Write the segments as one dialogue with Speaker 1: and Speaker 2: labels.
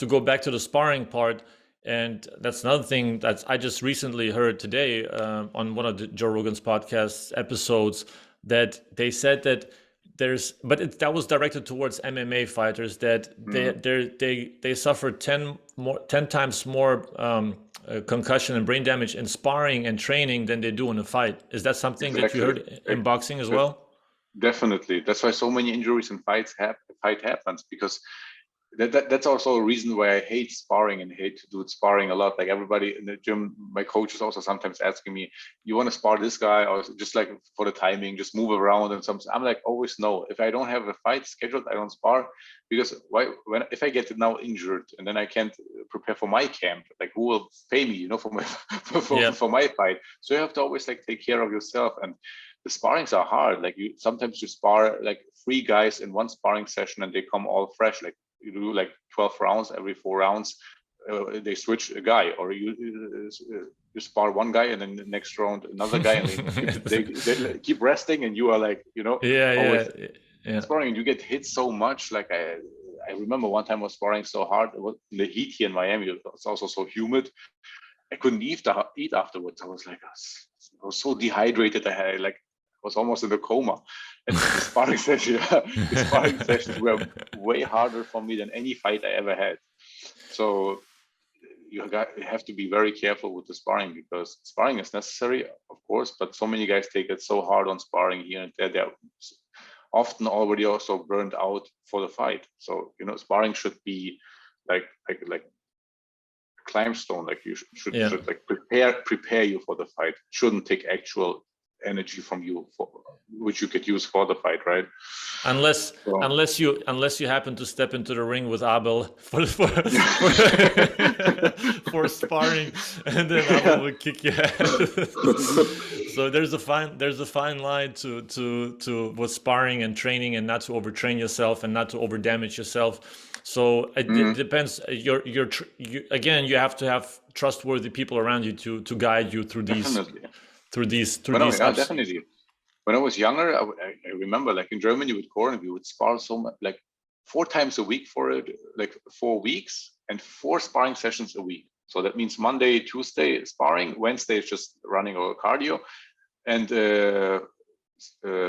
Speaker 1: to go back to the sparring part, and that's another thing that I just recently heard today on one of the Joe Rogan's podcast episodes, that they said that that was directed towards MMA fighters, that they suffer 10 times more concussion and brain damage in sparring and training than they do in a fight. Is that something that you heard in boxing as well?
Speaker 2: Definitely. That's why so many injuries in fight happens, because that's also a reason why I hate sparring and hate to do sparring a lot. Like everybody in the gym, my coach is also sometimes asking me, "You want to spar this guy?" Or just like for the timing, just move around. And I'm like, always no. If I don't have a fight scheduled, I don't spar, because if I get now injured and then I can't prepare for my camp, like who will pay me, for my for my fight? So you have to always like take care of yourself. And the sparrings are hard. Like sometimes you spar like 3 guys in one sparring session and they come all fresh. Like you do like 12 rounds, every 4 rounds they switch a guy, or you spar one guy and then the next round another guy, and they keep resting, and you are like, always sparring, and you get hit so much. Like I remember one time I was sparring so hard, it was in the heat here in Miami. It's also so humid. I couldn't eat afterwards. I was like, I was so dehydrated. I was almost in a coma. And the sparring sessions were way harder for me than any fight I ever had. So you have to be very careful with the sparring, because sparring is necessary, of course, but so many guys take it so hard on sparring here and there. They're often already also burned out for the fight. So, sparring should be like climstone. Like you should like prepare you for the fight. It shouldn't take actual energy from you, which you could use for the fight, right?
Speaker 1: Unless you happen to step into the ring with Abel for sparring, and then Abel will kick your ass. So there's a fine line to with sparring and training, and not to overtrain yourself and not to over damage yourself. So it depends. You have to have trustworthy people around you to guide you through these.
Speaker 2: Definitely. When I was younger, I remember, like in Germany with Corn, we would spar so much, like 4 times a week for like 4 weeks, and 4 sparring sessions a week. So that means Monday, Tuesday sparring, Wednesday is just running or cardio, and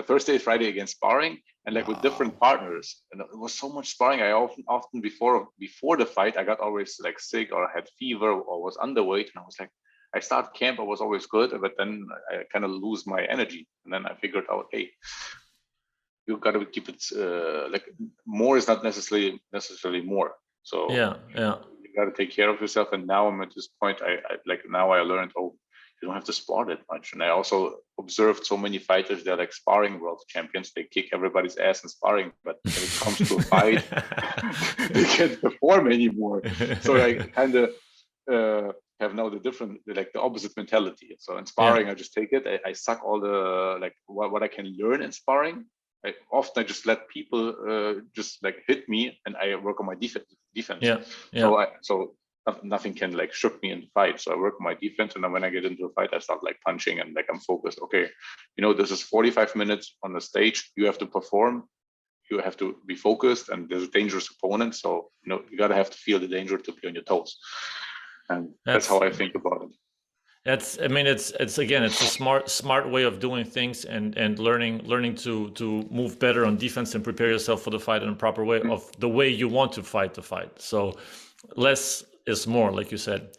Speaker 2: Thursday, Friday again sparring, and like with different partners. And it was so much sparring. I often before the fight, I got always like sick or had fever or was underweight, and I was like, I started camp, I was always good, but then I kind of lose my energy. And then I figured out, hey, you got to keep it like more is not necessarily more. So you got to take care of yourself. And now I'm at this point, I learned, you don't have to spar that much. And I also observed so many fighters, they're like sparring world champions. They kick everybody's ass in sparring, but when it comes to a fight, they can't perform anymore. So I kind of have now the opposite mentality. So in sparring, I just take it. I suck all the like what I can learn in sparring. I often just let people just like hit me, and I work on my defense. So nothing can like shook me in the fight. So I work on my defense, and then when I get into a fight, I start like punching, and like I'm focused. Okay, this is 45 minutes on the stage. You have to perform. You have to be focused, and there's a dangerous opponent. So you gotta have to feel the danger to be on your toes. And that's how I think about it.
Speaker 1: It's a smart way of doing things, and learning to move better on defense and prepare yourself for the fight in a proper way, of the way you want to fight the fight. So less is more, like you said.